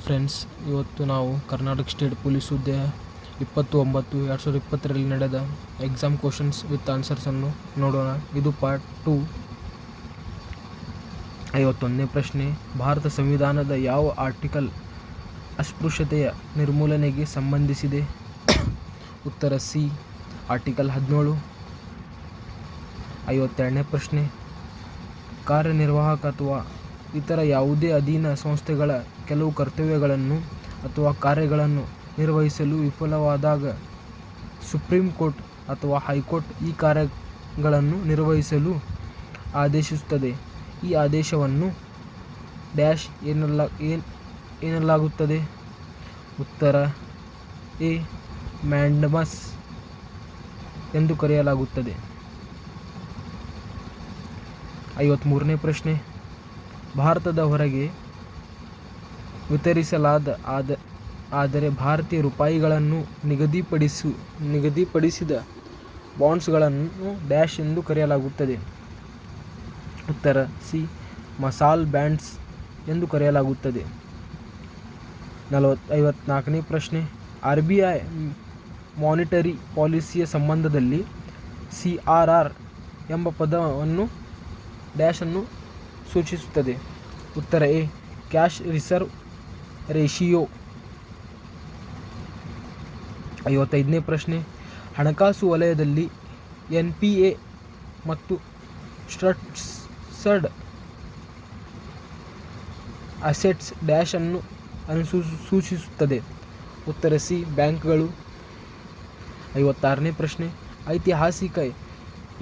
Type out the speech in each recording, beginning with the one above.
Friends, ಇವತ್ತು ನಾವು Karnataka state police ಹುದ್ದೆ 20/9/2020 ನಡೆದ ಎಕ್ಸಾಮ್ ಕ್ವಶನ್ಸ್ ವಿತ್ ಆನ್ಸರ್ಸನ್ನು ನೋಡೋಣ. ಇದು ಪಾರ್ಟ್ 2. 51ನೇ ಪ್ರಶ್ನೆ, ಭಾರತ ಸಂವಿಧಾನದ ಯಾವ ಆರ್ಟಿಕಲ್ ಅಸ್ಪೃಶ್ಯತೆಯ ನಿರ್ಮೂಲನೆಗೆ ಸಂಬಂಧಿಸಿದೆ? ಉತ್ತರ ಸಿ, ಆರ್ಟಿಕಲ್ 17. 52ನೇ ಪ್ರಶ್ನೆ, ಕಾರ್ಯನಿರ್ವಾಹಕ ಅಥವಾ ಇತರ ಯಾವುದೇ ಅಧೀನ ಸಂಸ್ಥೆಗಳ ಕೆಲವು ಕರ್ತವ್ಯಗಳನ್ನು ಅಥವಾ ಕಾರ್ಯಗಳನ್ನು ನಿರ್ವಹಿಸಲು ವಿಫಲವಾದಾಗ ಸುಪ್ರೀಂ ಕೋರ್ಟ್ ಅಥವಾ ಹೈಕೋರ್ಟ್ ಈ ಕಾರ್ಯಗಳನ್ನು ನಿರ್ವಹಿಸಲು ಆದೇಶಿಸುತ್ತದೆ. ಈ ಆದೇಶವನ್ನು ಡ್ಯಾಶ್ ಎನ್ನಲಾಗುತ್ತದೆ. ಉತ್ತರ ಎ, ಮ್ಯಾಂಡಮಸ್ ಎಂದು ಕರೆಯಲಾಗುತ್ತದೆ. 53ನೇ ಪ್ರಶ್ನೆ, ಭಾರತದ ಹೊರಗೆ ವಿತರಿಸಲಾದ ಆದರೆ ಭಾರತೀಯ ರೂಪಾಯಿಗಳನ್ನು ನಿಗದಿಪಡಿಸಿದ ಬಾಂಡ್ಸ್ಗಳನ್ನು ಡ್ಯಾಶ್ ಎಂದು ಕರೆಯಲಾಗುತ್ತದೆ. ಉತ್ತರ ಸಿ, ಮಸಾಲ್ ಬಾಂಡ್ಸ್ ಎಂದು ಕರೆಯಲಾಗುತ್ತದೆ. 54ನೇ ಪ್ರಶ್ನೆ, RBI ಮಾನಿಟರಿ ಪಾಲಿಸಿಯ ಸಂಬಂಧದಲ್ಲಿ CRR ಎಂಬ ಪದವನ್ನು ಡ್ಯಾಶ್ ಅನ್ನು ಸೂಚಿಸುತ್ತದೆ. ಉತ್ತರ ಎ, ಕ್ಯಾಶ್ ರಿಸರ್ವ್ ರೇಷಿಯೋ. 55ನೇ ಪ್ರಶ್ನೆ, ಹಣಕಾಸು ವಲಯದಲ್ಲಿ NPA ಮತ್ತು ಸ್ಟ್ರಕ್ಚರ್ಡ್ ಅಸೆಟ್ಸ್ ಡ್ಯಾಶ್ ಅನ್ನು ಸೂಚಿಸುತ್ತದೆ. ಉತ್ತರ ಸಿ, ಬ್ಯಾಂಕ್ಗಳು. 56ನೇ ಪ್ರಶ್ನೆ, ಐತಿಹಾಸಿಕ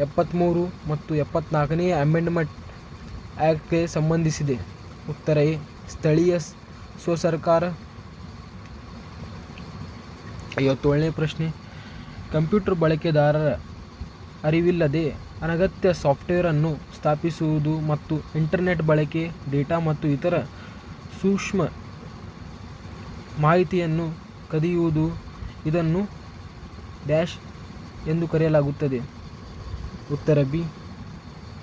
73 ಮತ್ತು 74ನೇ ಅಮೆಂಡ್ಮೆಂಟ್ ಆ್ಯಕ್ಟ್ಗೆ ಸಂಬಂಧಿಸಿದೆ. ಉತ್ತರ ಎ, ಸ್ಥಳೀಯ ಸ್ವಸರ್ಕಾರ. 57ನೇ ಪ್ರಶ್ನೆ, ಕಂಪ್ಯೂಟರ್ ಬಳಕೆದಾರರ ಅರಿವಿಲ್ಲದೆ ಅನಗತ್ಯ ಸಾಫ್ಟ್ವೇರನ್ನು ಸ್ಥಾಪಿಸುವುದು ಮತ್ತು ಇಂಟರ್ನೆಟ್ ಬಳಕೆ, ಡೇಟಾ ಮತ್ತು ಇತರ ಸೂಕ್ಷ್ಮ ಮಾಹಿತಿಯನ್ನು ಕದಿಯುವುದು, ಇದನ್ನು ಡ್ಯಾಶ್ ಎಂದು ಕರೆಯಲಾಗುತ್ತದೆ. ಉತ್ತರ ಬಿ,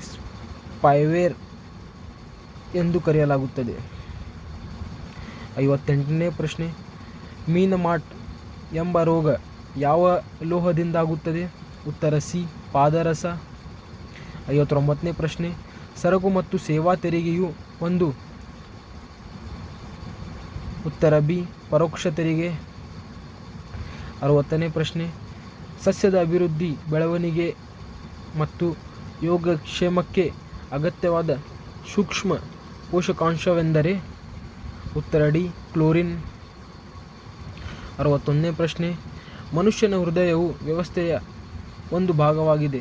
ಸ್ಪೈವೇರ್ ಎಂದು ಕರೆಯಲಾಗುತ್ತದೆ. 58ನೇ ಪ್ರಶ್ನೆ, ಮೀನಮಾಟ್ ಎಂಬ ರೋಗ ಯಾವ ಲೋಹದಿಂದಾಗುತ್ತದೆ? ಉತ್ತರ ಸಿ, ಪಾದರಸ. 59ನೇ ಪ್ರಶ್ನೆ, ಸರಕು ಮತ್ತು ಸೇವಾ ತೆರಿಗೆಯು ಒಂದು. ಉತ್ತರ ಬಿ, ಪರೋಕ್ಷ ತೆರಿಗೆ. 60ನೇ ಪ್ರಶ್ನೆ, ಸಸ್ಯದ ಅಭಿವೃದ್ಧಿ, ಬೆಳವಣಿಗೆ ಮತ್ತು ಯೋಗಕ್ಷೇಮಕ್ಕೆ ಅಗತ್ಯವಾದ ಸೂಕ್ಷ್ಮ ಪೋಷಕಾಂಶವೆಂದರೆ? ಉತ್ತರ ಡಿ, ಕ್ಲೋರಿನ್. 61ನೇ ಪ್ರಶ್ನೆ, ಮನುಷ್ಯನ ಹೃದಯವು ವ್ಯವಸ್ಥೆಯ ಒಂದು ಭಾಗವಾಗಿದೆ.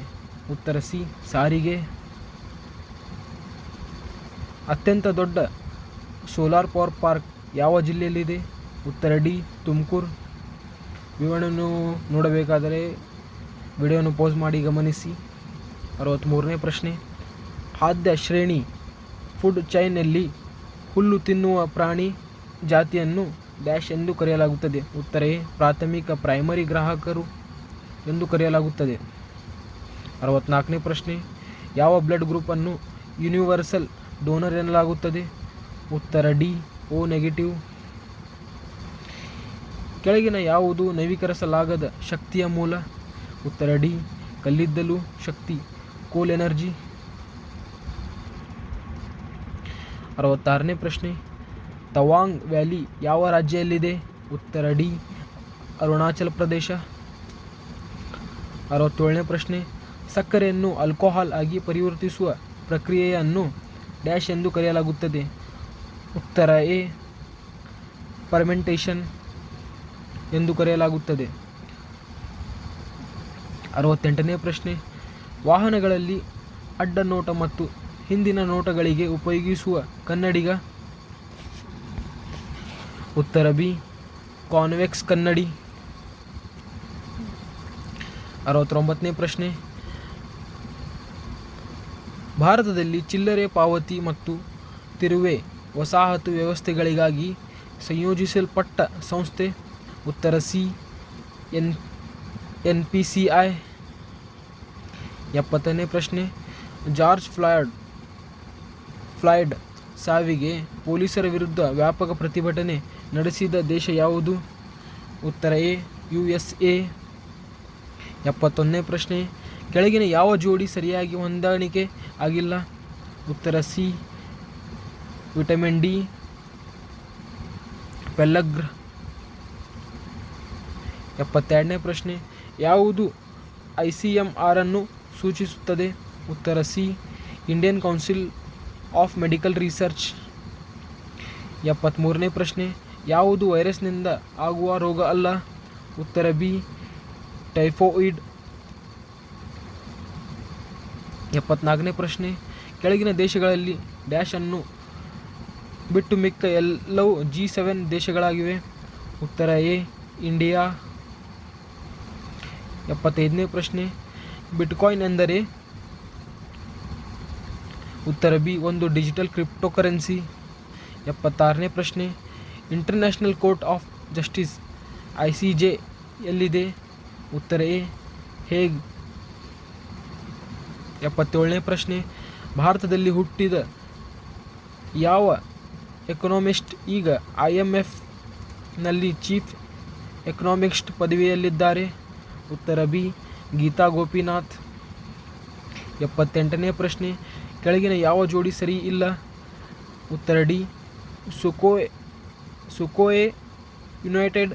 ಉತ್ತರ ಸಿ, ಸಾರಿಗೆ. ಅತ್ಯಂತ ದೊಡ್ಡ ಸೋಲಾರ್ ಪವರ್ ಪಾರ್ಕ್ ಯಾವ ಜಿಲ್ಲೆಯಲ್ಲಿದೆ? ಉತ್ತರ ಡಿ, ತುಮಕೂರು. ವಿವರಣೆಯನ್ನು ನೋಡಬೇಕಾದರೆ ವಿಡಿಯೋವನ್ನು ಪೌಸ್ ಮಾಡಿ ಗಮನಿಸಿ. 63ನೇ ಪ್ರಶ್ನೆ, ಖಾದ್ಯ ಶ್ರೇಣಿ ಫುಡ್ ಚೈನ್ನಲ್ಲಿ ಹುಲ್ಲು ತಿನ್ನುವ ಪ್ರಾಣಿ ಜಾತಿಯನ್ನು ಡ್ಯಾಶ್ ಎಂದು ಕರೆಯಲಾಗುತ್ತದೆ. ಉತ್ತರ ಎ, ಪ್ರಾಥಮಿಕ ಪ್ರೈಮರಿ ಗ್ರಾಹಕರು ಎಂದು ಕರೆಯಲಾಗುತ್ತದೆ. 64ನೇ ಪ್ರಶ್ನೆ, ಯಾವ ಬ್ಲಡ್ ಗ್ರೂಪನ್ನು ಯೂನಿವರ್ಸಲ್ ಡೋನರ್ ಎನ್ನಲಾಗುತ್ತದೆ? ಉತ್ತರ ಡಿ, O ನೆಗೆಟಿವ್. ಕೆಳಗಿನ ಯಾವುದು ನವೀಕರಿಸಲಾಗದ ಶಕ್ತಿಯ ಮೂಲ? ಉತ್ತರ ಡಿ, ಕಲ್ಲಿದ್ದಲು ಶಕ್ತಿ, ಕೋಲ್ ಎನರ್ಜಿ. 66ನೇ ಪ್ರಶ್ನೆ, ತವಾಂಗ್ ವ್ಯಾಲಿ ಯಾವ ರಾಜ್ಯದಲ್ಲಿದೆ? ಉತ್ತರ ಡಿ, ಅರುಣಾಚಲ ಪ್ರದೇಶ. 67ನೇ ಪ್ರಶ್ನೆ, ಸಕ್ಕರೆಯನ್ನು ಆಲ್ಕೋಹಾಲ್ ಆಗಿ ಪರಿವರ್ತಿಸುವ ಪ್ರಕ್ರಿಯೆಯನ್ನು ಡ್ಯಾಶ್ ಎಂದು ಕರೆಯಲಾಗುತ್ತದೆ. ಉತ್ತರ ಎ, ಫರ್ಮೆಂಟೇಷನ್ ಎಂದು ಕರೆಯಲಾಗುತ್ತದೆ. 68ನೇ ಪ್ರಶ್ನೆ, ವಾಹನಗಳಲ್ಲಿ ಅಡ್ಡ ನೋಟ ಮತ್ತು ಹಿಂದಿನ ನೋಟಗಳಿಗೆ ಉಪಯೋಗಿಸುವ ಕನ್ನಡಿಗ? ಉತ್ತರ ಬಿ, ಕಾನ್ವೆಕ್ಸ್ ಕನ್ನಡಿ. 69ನೇ ಪ್ರಶ್ನೆ, ಭಾರತದಲ್ಲಿ ಚಿಲ್ಲರೆ ಪಾವತಿ ಮತ್ತು ತಿರುವೆ ವಸಾಹತು ವ್ಯವಸ್ಥೆಗಳಿಗಾಗಿ ಸಂಯೋಜಿಸಲ್ಪಟ್ಟ ಸಂಸ್ಥೆ? ಉತ್ತರ ಸಿ, NPCI. 70ನೇ ಪ್ರಶ್ನೆ, ಜಾರ್ಜ್ ಫ್ಲಾಯ್ಡ್ ಸಾವಿಗೆ ಪೊಲೀಸರ ವಿರುದ್ಧ ವ್ಯಾಪಕ ಪ್ರತಿಭಟನೆ ನಡೆಸಿದ ದೇಶ ಯಾವುದು? ಉತ್ತರ ಎ USA. 71ನೇ ಪ್ರಶ್ನೆ, ಕೆಳಗಿನ ಯಾವ ಜೋಡಿ ಸರಿಯಾಗಿ ಹೊಂದಾಣಿಕೆ ಆಗಿಲ್ಲ? ಉತ್ತರ ಸಿ ವಿಟಮಿನ್ ಡಿ ಪೆಲ್ಲಗ್ರ. 72ನೇ ಪ್ರಶ್ನೆ, ಯಾವುದು ICMR ಅನ್ನು ಸೂಚಿಸುತ್ತದೆ? ಉತ್ತರ C Indian Council of Medical Research. 73ನೇ ಪ್ರಶ್ನೆ, ಯಾವುದು ವೈರಸ್ನಿಂದ ಆಗುವ ರೋಗ ಅಲ್ಲ? ಉತ್ತರ ಬಿ ಟೈಫಾಯ್ಡ್. 74ನೇ ಪ್ರಶ್ನೆ, ಕೆಳಗಿನ ದೇಶಗಳಲ್ಲಿ ಡ್ಯಾಶ್ ಅನ್ನು ಬಿಟ್ಟು ಮಿಕ್ಕ ಎಲ್ಲವೂ G7 ದೇಶಗಳಾಗಿವೆ. ಉತ್ತರ ಎ ಇಂಡಿಯಾ. 75ನೇ ಪ್ರಶ್ನೆ, ಬಿಟ್ಕಾಯಿನ್ ಎಂದರೆ? ಉತ್ತರ ಬಿ ಒಂದು ಡಿಜಿಟಲ್ ಕ್ರಿಪ್ಟೋಕರೆನ್ಸಿ. 76ನೇ ಪ್ರಶ್ನೆ, International Court of Justice ICJ ಎಲ್ಲಿದೆ? ಉತ್ತರ ಎ ಹೇಗ್. 77ನೇ ಪ್ರಶ್ನೆ, ಭಾರತದಲ್ಲಿ ಹುಟ್ಟಿದ ಯಾವ ಎಕನಾಮಿಸ್ಟ್ ಈಗ IMF ನಲ್ಲಿ ಚೀಫ್ ಎಕನಾಮಿಸ್ಟ್ ಪದವಿಯಲ್ಲಿದ್ದಾರೆ? ಉತ್ತರ ಬಿ ಗೀತಾ ಗೋಪಿನಾಥ್. 78ನೇ ಪ್ರಶ್ನೆ, ಕೆಳಗಿನ ಯಾವ ಜೋಡಿ ಸರಿ ಇಲ್ಲ? ಉತ್ತರ ಡಿ ಸುಕೋಯೆ ಯುನೈಟೆಡ್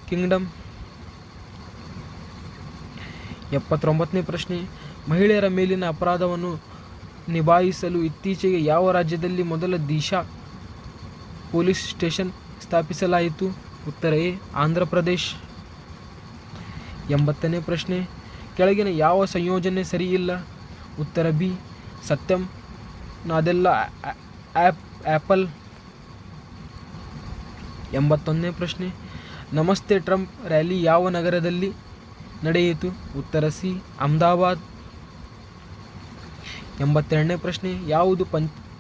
ಕಿಂಗ್ಡಮ್. 79ನೇ ಪ್ರಶ್ನೆ, ಮಹಿಳೆಯರ ಮೇಲಿನ ಅಪರಾಧವನ್ನು ನಿಭಾಯಿಸಲು ಇತ್ತೀಚೆಗೆ ಯಾವ ರಾಜ್ಯದಲ್ಲಿ ಮೊದಲ ದಿಶಾ ಪೊಲೀಸ್ ಸ್ಟೇಷನ್ ಸ್ಥಾಪಿಸಲಾಯಿತು? ಉತ್ತರ ಎ ಆಂಧ್ರ ಪ್ರದೇಶ್. 80ನೇ ಪ್ರಶ್ನೆ, ಕೆಳಗಿನ ಯಾವ ಸಂಯೋಜನೆ ಸರಿ ಇಲ್ಲ? ಉತ್ತರ ಬಿ ಸತ್ಯಂ ನಾದೆಲ್ಲಾ ಆ್ಯಪಲ್. 81ನೇ ಪ್ರಶ್ನೆ, ನಮಸ್ತೆ ಟ್ರಂಪ್ ರ್ಯಾಲಿ ಯಾವ ನಗರದಲ್ಲಿ ನಡೆಯಿತು? ಉತ್ತರ ಸಿ ಅಹಮದಾಬಾದ್. 82ನೇ ಪ್ರಶ್ನೆ, ಯಾವುದು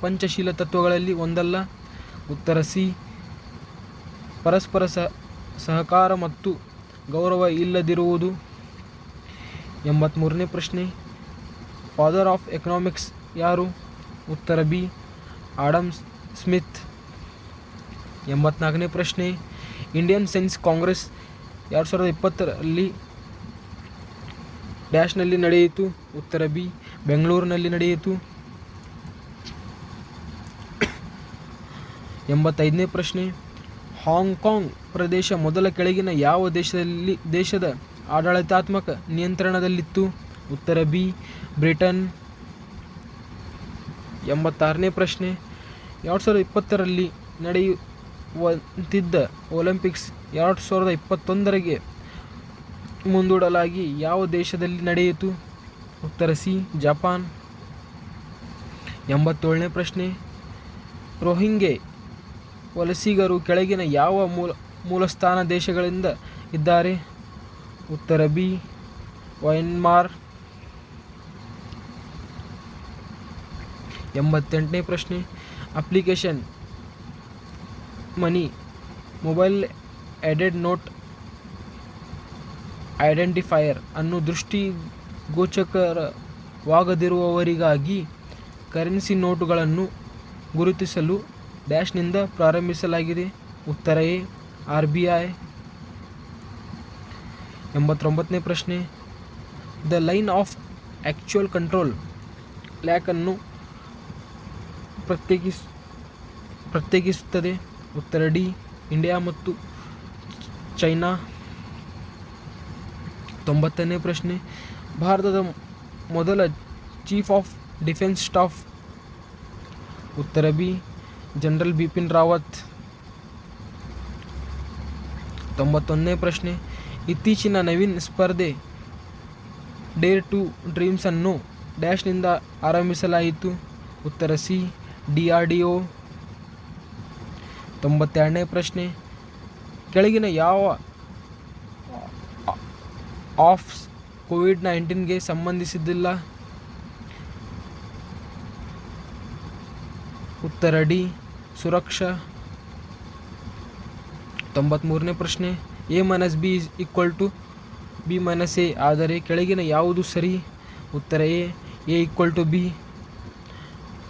ಪಂಚಶೀಲ ತತ್ವಗಳಲ್ಲಿ ಒಂದಲ್ಲ? ಉತ್ತರ ಸಿ ಪರಸ್ಪರ ಸಹಕಾರ ಮತ್ತು ಗೌರವ ಇಲ್ಲದಿರುವುದು. 83ನೇ ಪ್ರಶ್ನೆ, ಫಾದರ್ ಆಫ್ ಎಕನಾಮಿಕ್ಸ್ ಯಾರು? ಉತ್ತರ ಬಿ ಆಡಮ್ ಸ್ಮಿತ್. 84ನೇ ಪ್ರಶ್ನೆ, ಇಂಡಿಯನ್ ಸೈನ್ಸ್ ಕಾಂಗ್ರೆಸ್ 2020ರಲ್ಲಿ ಡ್ಯಾಶ್ನಲ್ಲಿ ನಡೆಯಿತು? ಉತ್ತರ ಬಿ ಬೆಂಗಳೂರಿನಲ್ಲಿ ನಡೆಯಿತು. 85ನೇ ಪ್ರಶ್ನೆ, ಹಾಂಗ್ಕಾಂಗ್ ಪ್ರದೇಶ ಮೊದಲ ಕೆಳಗಿನ ಯಾವ ದೇಶದ ಆಡಳಿತಾತ್ಮಕ ನಿಯಂತ್ರಣದಲ್ಲಿತ್ತು? ಉತ್ತರ ಬಿ ಬ್ರಿಟನ್. 86ನೇ ಪ್ರಶ್ನೆ, 2020ರಲ್ಲಿ ನಡೆಯುವಂತಿದ್ದ ಒಲಿಂಪಿಕ್ಸ್ 2021ರಿಗೆ ಮುಂದೂಡಲಾಗಿ ಯಾವ ದೇಶದಲ್ಲಿ ನಡೆಯಿತು? ಉತ್ತರ ಸಿ ಜಪಾನ್. 87ನೇ ಪ್ರಶ್ನೆ, ರೋಹಿಂಗ್ಯಾ ವಲಸಿಗರು ಕೆಳಗಿನ ಯಾವ ಮೂಲಸ್ಥಾನ ದೇಶಗಳಿಂದ ಇದ್ದಾರೆ? ಉತ್ತರ ಬಿ ಮಯನ್ಮಾರ್. 88ನೇ ಪ್ರಶ್ನೆ, application money mobile aided note identifier ಅನ್ನು ದೃಷ್ಟಿಗೋಚರವಾಗದಿರುವವರಿಗಾಗಿ ಕರೆನ್ಸಿ ನೋಟುಗಳನ್ನು ಗುರುತಿಸಲು ಡ್ಯಾಶ್ನಿಂದ ಪ್ರಾರಂಭಿಸಲಾಗಿದೆ? ಉತ್ತರ ಎ RBI. 89ನೇ ಪ್ರಶ್ನೆ, the Line of Actual Control ಲ್ಯಾಕನ್ನು ಪ್ರತ್ಯೇಕಿಸುತ್ತದೆ? ಉತ್ತರ ಡಿ ಇಂಡಿಯಾ ಮತ್ತು ಚೈನಾ. 90ನೇ ಪ್ರಶ್ನೆ, ಭಾರತದ ಮೊದಲ ಚೀಫ್ ಆಫ್ ಡಿಫೆನ್ಸ್ ಸ್ಟಾಫ್? ಉತ್ತರ ಬಿ ಜನರಲ್ ಬಿಪಿನ್ ರಾವತ್. 91ನೇ ಪ್ರಶ್ನೆ, ಇತ್ತೀಚಿನ ನವೀನ್ ಸ್ಪರ್ಧೆ ಡೇರ್ ಟು ಡ್ರೀಮ್ಸ್ ಅನ್ನು ಡ್ಯಾಶ್ನಿಂದ ಆರಂಭಿಸಲಾಯಿತು? ಉತ್ತರ ಸಿ DRDO. 92ನೇ ಪ್ರಶ್ನೆ, ಕೆಳಗಿನ ಯಾವ ಆಫ್ಸ್ ಕೋವಿಡ್-19ಗೆ ಸಂಬಂಧಿಸಿದ್ದಿಲ್ಲ? ಉತ್ತರ ಡಿ ಸುರಕ್ಷಾ. 93ನೇ ಪ್ರಶ್ನೆ, A-B = B-A ಆದರೆ ಕೆಳಗಿನ ಯಾವುದು ಸರಿ? ಉತ್ತರ A = B.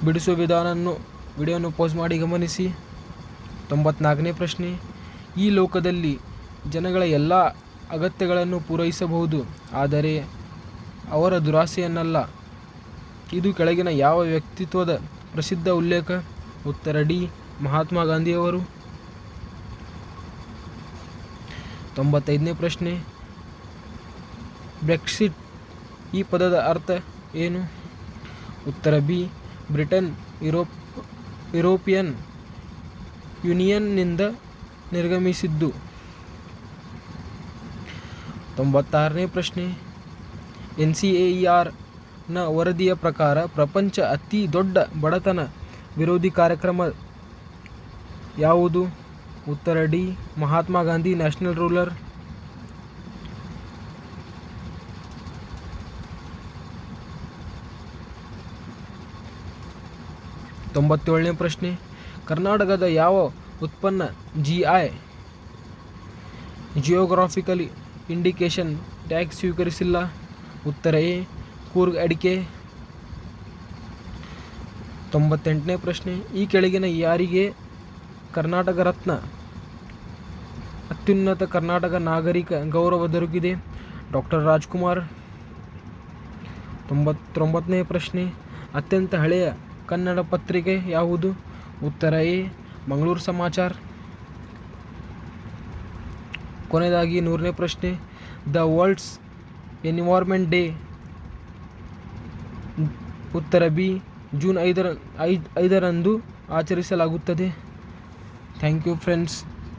ಬಿಡಿಸುವ ವಿಧಾನವನ್ನು ವಿಡಿಯೋವನ್ನು ಪೌಸ್ ಮಾಡಿ ಗಮನಿಸಿ. 94ನೇ ಪ್ರಶ್ನೆ, ಈ ಲೋಕದಲ್ಲಿ ಜನಗಳ ಎಲ್ಲ ಅಗತ್ಯಗಳನ್ನು ಪೂರೈಸಬಹುದು, ಆದರೆ ಅವರ ದುರಾಸೆಯನ್ನಲ್ಲ. ಇದು ಕೆಳಗಿನ ಯಾವ ವ್ಯಕ್ತಿತ್ವದ ಪ್ರಸಿದ್ಧ ಉಲ್ಲೇಖ? ಉತ್ತರ ಡಿ, ಮಹಾತ್ಮ ಗಾಂಧಿಯವರು. 95ನೇ ಪ್ರಶ್ನೆ, ಬ್ರೆಕ್ಸಿಟ್ ಈ ಪದದ ಅರ್ಥ ಏನು? ಉತ್ತರ ಬಿ, ಬ್ರಿಟನ್ ಯುರೋಪಿಯನ್ ಯೂನಿಯನ್ನಿಂದ ನಿರ್ಗಮಿಸಿದ್ದು. 96ನೇ ಪ್ರಶ್ನೆ, NCAER-ನ ವರದಿಯ ಪ್ರಕಾರ ಪ್ರಪಂಚ ಅತಿ ದೊಡ್ಡ ಬಡತನ ವಿರೋಧಿ ಕಾರ್ಯಕ್ರಮ ಯಾವುದು? ಉತ್ತರ D, Mahatma Gandhi National Rural. 97ನೇ ಪ್ರಶ್ನೆ, ಕರ್ನಾಟಕದ ಯಾವ ಉತ್ಪನ್ನ GI ಜಿಯೋಗ್ರಾಫಿಕಲ್ ಇಂಡಿಕೇಶನ್ ಟ್ಯಾಗ್ ಸ್ವೀಕರಿಸಿಲ್ಲ? ಉತ್ತರ ಎ, ಕೂರ್ಗ್ ಅಡಿಕೆ. 98ನೇ ಪ್ರಶ್ನೆ, ಈ ಕೆಳಗಿನ ಯಾರಿಗೆ ಕರ್ನಾಟಕ ರತ್ನ ಅತ್ಯುನ್ನತ ಕರ್ನಾಟಕ ನಾಗರಿಕ ಗೌರವ ದೊರಕಿದೆ? ಡಾಕ್ಟರ್ ರಾಜ್ಕುಮಾರ್. 99ನೇ ಪ್ರಶ್ನೆ, ಅತ್ಯಂತ ಹಳೆಯ ಕನ್ನಡ ಪತ್ರಿಕೆ ಯಾವುದು? ಉತ್ತರ ಎ, ಮಂಗಳೂರು ಸಮಾಚಾರ. ಕೊನೆಯದಾಗಿ 100ನೇ ಪ್ರಶ್ನೆ, ದ ವರ್ಲ್ಡ್ಸ್ ಎನ್ವೈರ್ಮೆಂಟ್ ಡೇ. ಉತ್ತರ ಬಿ, ಜೂನ್ 5ರಂದು ಆಚರಿಸಲಾಗುತ್ತದೆ. Thank you friends.